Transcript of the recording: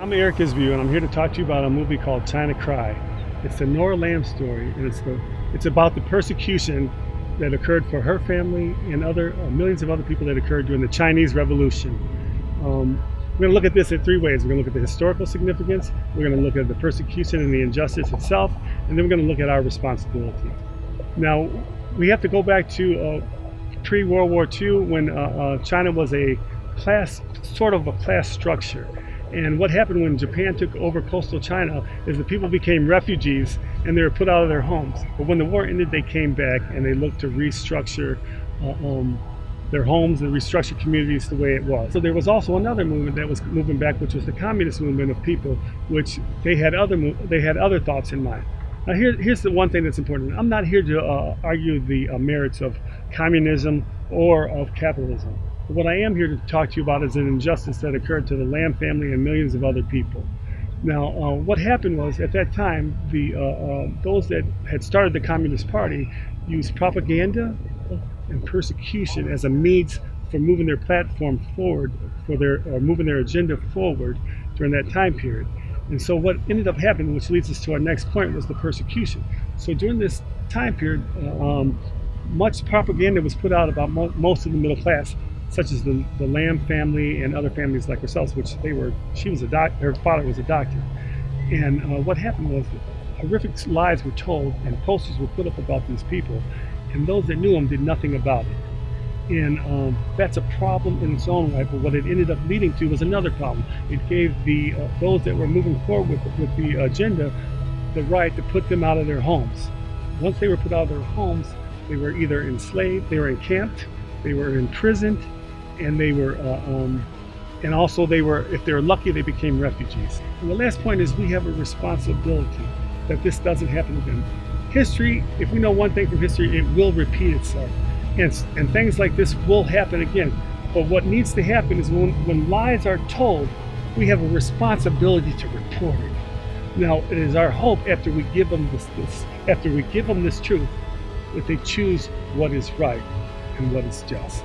I'm Eric Isview, and I'm here to talk to you about a movie called China Cry. It's the Nora Lamb story, and it's about the persecution that occurred for her family and other millions of other people that occurred during the Chinese Revolution. We're going to look at this in three ways. We're going to look at the historical significance, we're going to look at the persecution and the injustice itself, and then we're going to look at our responsibility. Now, we have to go back to pre-World War II when China was a sort of a class structure. And what happened when Japan took over coastal China is the people became refugees and they were put out of their homes. But when the war ended, they came back and they looked to restructure their homes and restructure communities the way it was. So there was also another movement that was moving back, which was the communist movement of people, which they had other thoughts in mind. Now here's the one thing that's important. I'm not here to argue the merits of communism or of capitalism. But what I am here to talk to you about is an injustice that occurred to the Lamb family and millions of other people. Now, what happened was, at that time, those that had started the Communist Party used propaganda and persecution as a means for moving their platform forward, moving their agenda forward during that time period. And so what ended up happening, which leads us to our next point, was the persecution. So during this time period, much propaganda was put out about most of the middle class, such as the Lamb family and other families like herself, which her father was a doctor. And what happened was horrific lies were told and posters were put up about these people, and those that knew them did nothing about it. And that's a problem in its own right, but what it ended up leading to was another problem. It gave those that were moving forward with the agenda the right to put them out of their homes. Once they were put out of their homes, they were either enslaved, they were encamped, they were imprisoned, and they were, and also if they were lucky, they became refugees. And the last point is we have a responsibility that this doesn't happen again. History, if we know one thing from history, it will repeat itself. And things like this will happen again. But what needs to happen is when lies are told, we have a responsibility to report it. Now, it is our hope after we give them this truth, that they choose what is right and what is just.